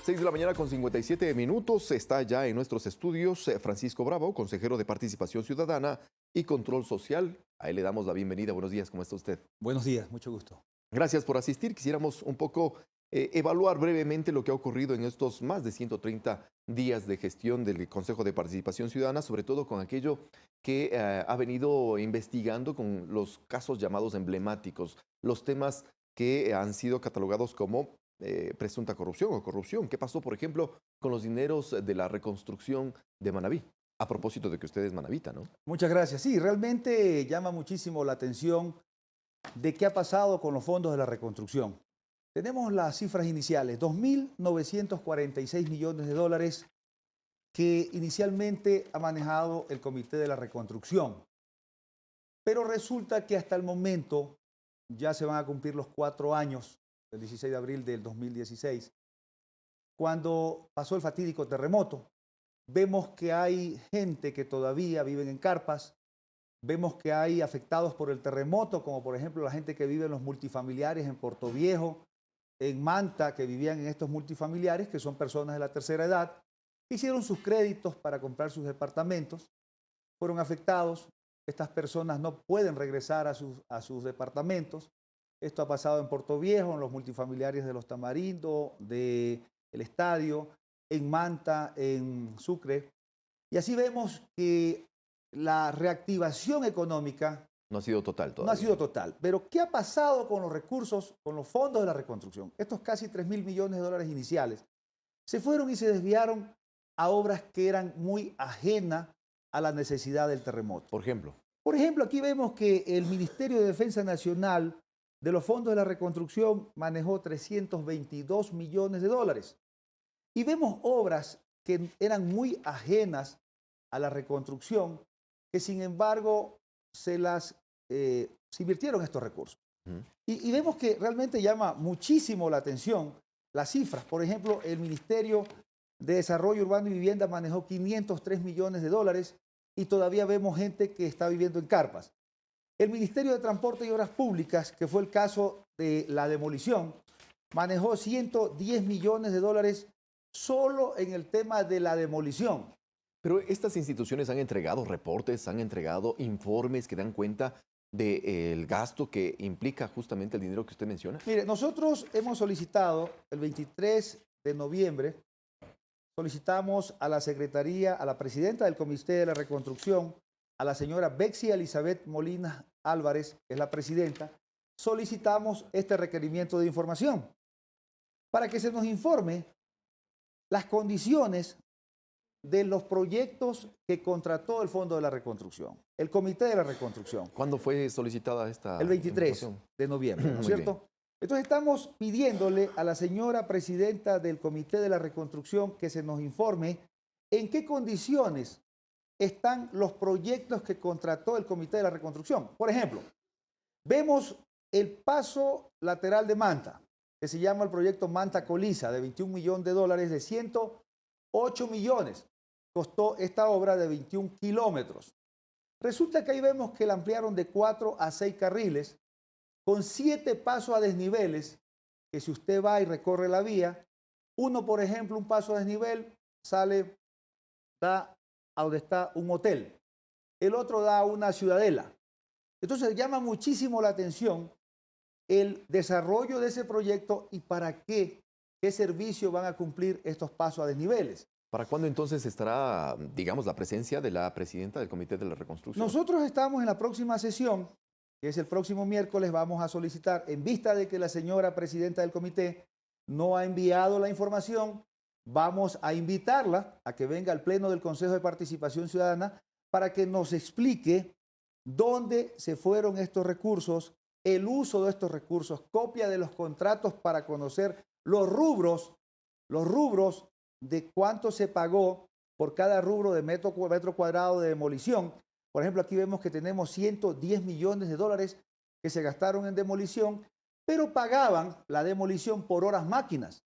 6 de la mañana con 57 minutos. Está ya en nuestros estudios Francisco Bravo, consejero de Participación Ciudadana y Control Social. A él le damos la bienvenida. Buenos días, ¿cómo está usted? Buenos días, mucho gusto. Gracias por asistir. Quisiéramos un poco evaluar brevemente lo que ha ocurrido en estos más de 130 días de gestión del Consejo de Participación Ciudadana, sobre todo con aquello que ha venido investigando con los casos llamados emblemáticos, los temas que han sido catalogados como presunta corrupción o corrupción. ¿Qué pasó, por ejemplo, con los dineros de la reconstrucción de Manabí? A propósito de que usted es manabita, ¿no? Muchas gracias. Sí, realmente llama muchísimo la atención de qué ha pasado con los fondos de la reconstrucción. Tenemos las cifras iniciales, 2.946 millones de dólares que inicialmente ha manejado el Comité de la Reconstrucción. Pero resulta que hasta el momento ya se van a cumplir los 4 años, el 16 de abril del 2016, cuando pasó el fatídico terremoto. Vemos que hay gente que todavía viven en carpas, vemos que hay afectados por el terremoto, como por ejemplo la gente que vive en los multifamiliares en Portoviejo, en Manta, que vivían en estos multifamiliares, que son personas de la tercera edad, hicieron sus créditos para comprar sus departamentos, fueron afectados, estas personas no pueden regresar a sus departamentos. Esto ha pasado en Portoviejo, en los multifamiliares de Los Tamarindos, del Estadio, en Manta, en Sucre. Y así vemos que la reactivación económica no ha sido total todavía. No ha sido total. Pero ¿qué ha pasado con los recursos, con los fondos de la reconstrucción? Estos casi 3.000 millones de dólares iniciales se fueron y se desviaron a obras que eran muy ajenas a la necesidad del terremoto. Por ejemplo, aquí vemos que el Ministerio de Defensa Nacional de los fondos de la reconstrucción manejó 322 millones de dólares. Y vemos obras que eran muy ajenas a la reconstrucción, que sin embargo se invirtieron estos recursos. Y vemos que realmente llama muchísimo la atención las cifras. Por ejemplo, el Ministerio de Desarrollo Urbano y Vivienda manejó 503 millones de dólares y todavía vemos gente que está viviendo en carpas. El Ministerio de Transporte y Obras Públicas, que fue el caso de la demolición, manejó 110 millones de dólares solo en el tema de la demolición. Pero estas instituciones han entregado reportes, han entregado informes que dan cuenta del gasto que implica justamente el dinero que usted menciona. Mire, nosotros hemos solicitado el 23 de noviembre, solicitamos a la Secretaría, a la Presidenta del Comité de la Reconstrucción, a la señora Bexy Elizabeth Molina Álvarez, que es la Presidenta, solicitamos este requerimiento de información para que se nos informe las condiciones de los proyectos que contrató el Fondo de la Reconstrucción, el Comité de la Reconstrucción. ¿Cuándo fue solicitada esta El 23 de noviembre, ¿no es cierto? Bien. Entonces estamos pidiéndole a la señora Presidenta del Comité de la Reconstrucción que se nos informe en qué condiciones están los proyectos que contrató el Comité de la Reconstrucción. Por ejemplo, vemos el paso lateral de Manta, que se llama el proyecto Manta Coliza, de 21 millones de dólares, de 108 millones. Costó esta obra de 21 kilómetros. Resulta que ahí vemos que la ampliaron de 4 a 6 carriles, con 7 pasos a desniveles, que si usted va y recorre la vía, uno, por ejemplo, un paso a desnivel, sale, da a donde está un hotel. El otro da a una ciudadela. Entonces llama muchísimo la atención el desarrollo de ese proyecto y para qué servicio van a cumplir estos pasos a desniveles. ¿Para cuándo entonces estará, digamos, la presencia de la Presidenta del Comité de la Reconstrucción? Nosotros estamos en la próxima sesión, que es el próximo miércoles, vamos a solicitar, en vista de que la señora Presidenta del Comité no ha enviado la información, vamos a invitarla a que venga al Pleno del Consejo de Participación Ciudadana para que nos explique dónde se fueron estos recursos, el uso de estos recursos, copia de los contratos para conocer los rubros de cuánto se pagó por cada rubro de metro cuadrado de demolición. Por ejemplo, aquí vemos que tenemos 110 millones de dólares que se gastaron en demolición, pero pagaban la demolición por horas máquinas,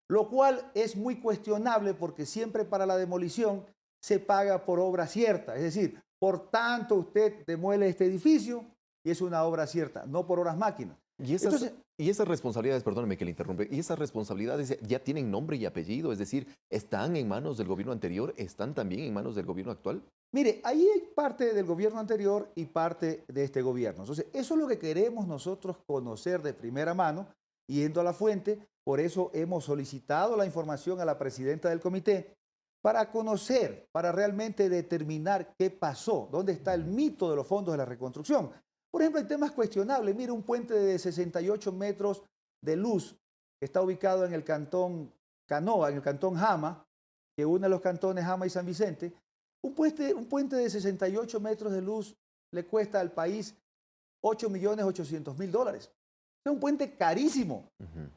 lo cual es muy cuestionable porque siempre para la demolición se paga por obra cierta, es decir, por tanto usted demuele este edificio y es una obra cierta, no por horas máquinas. Y esas, Y esas responsabilidades, perdóneme que le interrumpe, y esas responsabilidades ya tienen nombre y apellido, es decir, ¿están en manos del gobierno anterior? ¿Están también en manos del gobierno actual? Mire, ahí hay parte del gobierno anterior y parte de este gobierno. Entonces, eso es lo que queremos nosotros conocer de primera mano, yendo a la fuente. Por eso hemos solicitado la información a la presidenta del comité para conocer, para realmente determinar qué pasó, dónde está el mito de los fondos de la reconstrucción. Por ejemplo, hay temas cuestionables. Mire, un puente de 68 metros de luz que está ubicado en el cantón Canoa, en el cantón Jama, que une los cantones Jama y San Vicente. Un puente de 68 metros de luz le cuesta al país 8.800.000 dólares. Es un puente carísimo,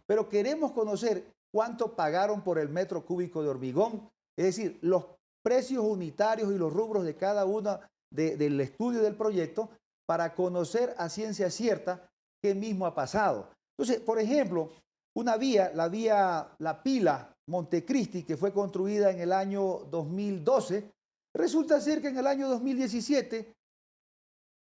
pero queremos conocer cuánto pagaron por el metro cúbico de hormigón, es decir, los precios unitarios y los rubros de cada uno del estudio del proyecto para conocer a ciencia cierta qué mismo ha pasado. Entonces, por ejemplo, una vía, La Pila Montecristi, que fue construida en el año 2012, resulta ser que en el año 2017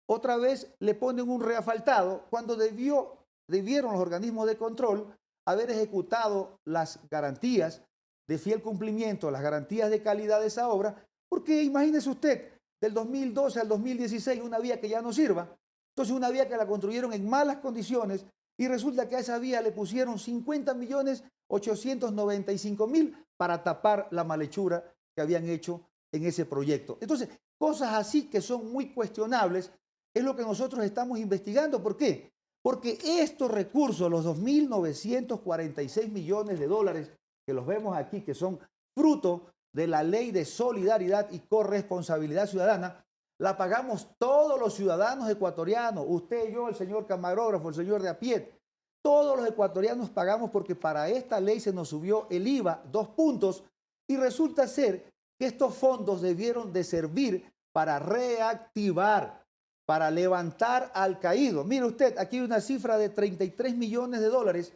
otra vez le ponen un reasfaltado cuando debieron los organismos de control haber ejecutado las garantías de fiel cumplimiento, las garantías de calidad de esa obra, porque imagínese usted, del 2012 al 2016 una vía que ya no sirva, entonces una vía que la construyeron en malas condiciones y resulta que a esa vía le pusieron 50.895.000 para tapar la malhechura que habían hecho en ese proyecto. Entonces, cosas así que son muy cuestionables es lo que nosotros estamos investigando. ¿Por qué? Porque estos recursos, los 2.946 millones de dólares que los vemos aquí, que son fruto de la ley de solidaridad y corresponsabilidad ciudadana, la pagamos todos los ciudadanos ecuatorianos, usted, yo, el señor camarógrafo, el señor de a pie, todos los ecuatorianos pagamos porque para esta ley se nos subió el IVA 2 puntos y resulta ser que estos fondos debieron de servir para reactivar, para levantar al caído. Mire usted, aquí hay una cifra de 33 millones de dólares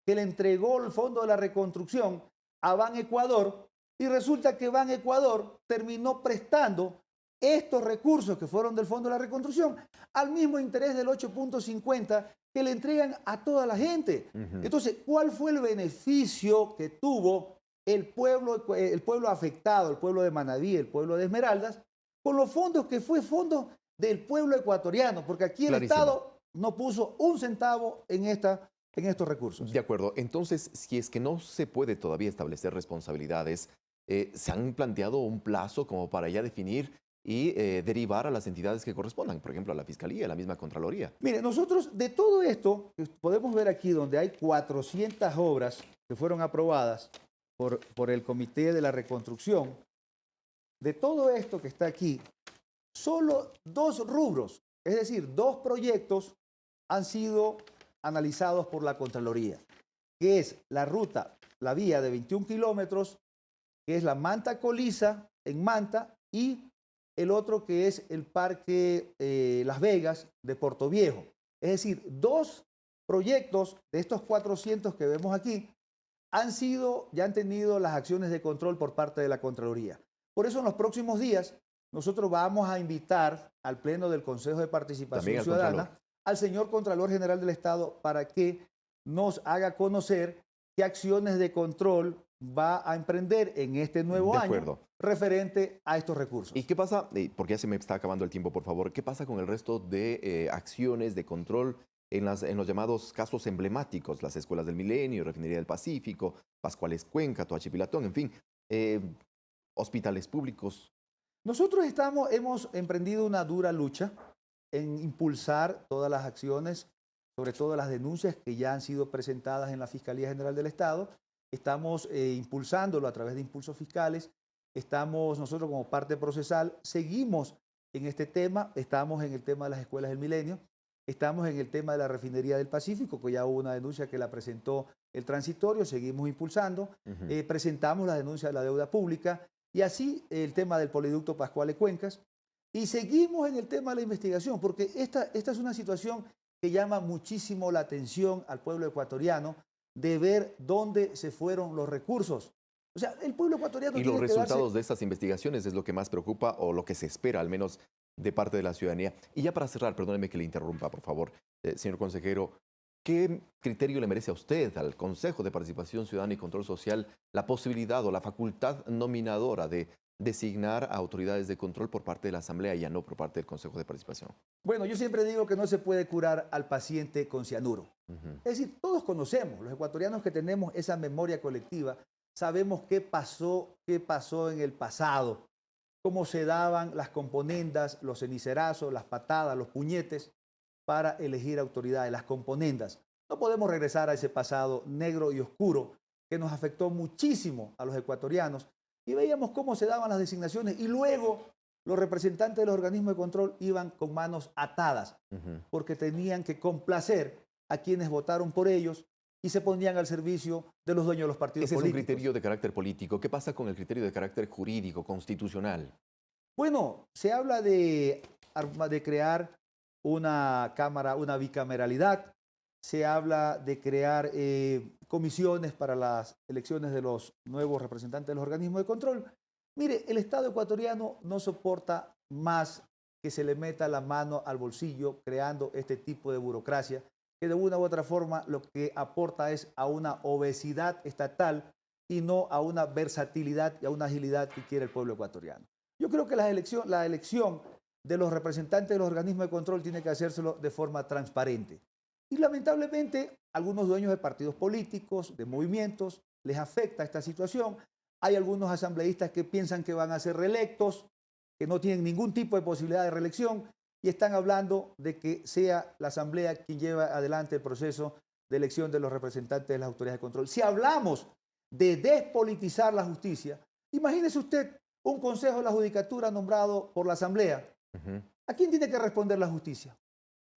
que le entregó el Fondo de la Reconstrucción a Ban Ecuador y resulta que Ban Ecuador terminó prestando estos recursos que fueron del Fondo de la Reconstrucción al mismo interés del 8.50 que le entregan a toda la gente. Entonces, ¿cuál fue el beneficio que tuvo el pueblo afectado, el pueblo de Manabí, el pueblo de Esmeraldas, con los fondos que fue fondo del pueblo ecuatoriano? Porque aquí el Estado no puso un centavo en estos recursos. De acuerdo. Entonces, si es que no se puede todavía establecer responsabilidades, ¿se han planteado un plazo como para ya definir y derivar a las entidades que correspondan? Por ejemplo, a la Fiscalía, a la misma Contraloría. Mire, nosotros de todo esto, podemos ver aquí donde hay 400 obras que fueron aprobadas por el Comité de la Reconstrucción, de todo esto que está aquí, solo 2 rubros, es decir, 2 proyectos han sido analizados por la Contraloría, que es la vía de 21 kilómetros, que es la Manta-Coliza en Manta, y el otro que es el Parque Las Vegas de Portoviejo. Es decir, 2 proyectos de estos 400 que vemos aquí ya han tenido las acciones de control por parte de la Contraloría. Por eso en los próximos días nosotros vamos a invitar al Pleno del Consejo de Participación Ciudadana al señor Contralor General del Estado para que nos haga conocer qué acciones de control va a emprender en este nuevo año referente a estos recursos. ¿Y qué pasa? Porque ya se me está acabando el tiempo, por favor. ¿Qué pasa con el resto de acciones de control en los llamados casos emblemáticos? Las Escuelas del Milenio, Refinería del Pacífico, Pascuales Cuenca, Toachi Pilatón, en fin, hospitales públicos. Nosotros hemos emprendido una dura lucha en impulsar todas las acciones, sobre todo las denuncias que ya han sido presentadas en la Fiscalía General del Estado. Estamos impulsándolo a través de impulsos fiscales. Nosotros como parte procesal, seguimos en este tema. Estamos en el tema de las Escuelas del Milenio. Estamos en el tema de la Refinería del Pacífico, que ya hubo una denuncia que la presentó el transitorio. Seguimos impulsando. Presentamos la denuncia de la deuda pública. Y así el tema del poliducto Pascuales Cuencas. Y seguimos en el tema de la investigación, porque esta es una situación que llama muchísimo la atención al pueblo ecuatoriano de ver dónde se fueron los recursos. O sea, el pueblo ecuatoriano... Y los resultados de estas investigaciones es lo que más preocupa o lo que se espera, al menos de parte de la ciudadanía. Y ya para cerrar, perdóneme que le interrumpa, por favor, señor consejero, ¿Qué criterio le merece a usted, al Consejo de Participación Ciudadana y Control Social, la posibilidad o la facultad nominadora de designar a autoridades de control por parte de la Asamblea y ya no por parte del Consejo de Participación? Bueno, yo siempre digo que no se puede curar al paciente con cianuro. Ujú. Es decir, todos conocemos, los ecuatorianos que tenemos esa memoria colectiva, sabemos qué pasó en el pasado, cómo se daban las componendas, los cenicerazos, las patadas, los puñetes para elegir autoridades, las componendas. No podemos regresar a ese pasado negro y oscuro que nos afectó muchísimo a los ecuatorianos y veíamos cómo se daban las designaciones y luego los representantes de los organismos de control iban con manos atadas porque tenían que complacer a quienes votaron por ellos y se ponían al servicio de los dueños de los partidos Ese es un políticos. criterio de carácter político. ¿Qué pasa con el criterio de carácter jurídico, constitucional? Bueno, se habla de crear una cámara, una bicameralidad, se habla de crear comisiones para las elecciones de los nuevos representantes de los organismos de control. Mire, el Estado ecuatoriano no soporta más que se le meta la mano al bolsillo creando este tipo de burocracia que de una u otra forma lo que aporta es a una obesidad estatal y no a una versatilidad y a una agilidad que quiere el pueblo ecuatoriano. Yo creo que la elección de los representantes de los organismos de control tiene que hacérselo de forma transparente. Y lamentablemente, algunos dueños de partidos políticos, de movimientos, les afecta esta situación. Hay algunos asambleístas que piensan que van a ser reelectos, que no tienen ningún tipo de posibilidad de reelección y están hablando de que sea la Asamblea quien lleva adelante el proceso de elección de los representantes de las autoridades de control. Si hablamos de despolitizar la justicia, imagínese usted un consejo de la judicatura nombrado por la Asamblea. ¿A quién tiene que responder la justicia?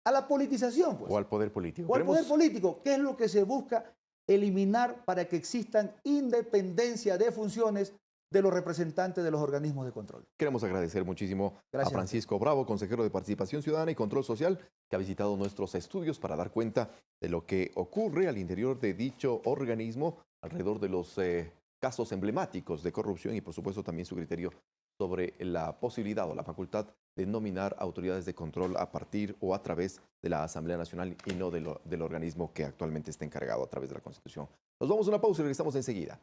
A la politización, pues. O al poder político. O al poder político. ¿Qué es lo que se busca eliminar para que existan independencia de funciones de los representantes de los organismos de control? Queremos agradecer muchísimo Gracias a Francisco Bravo, consejero de Participación Ciudadana y Control Social, que ha visitado nuestros estudios para dar cuenta de lo que ocurre al interior de dicho organismo alrededor de los casos emblemáticos de corrupción y, por supuesto, también su criterio sobre la posibilidad o la facultad de nominar autoridades de control a partir o a través de la Asamblea Nacional y no del organismo que actualmente está encargado a través de la Constitución. Nos vamos a una pausa y regresamos enseguida.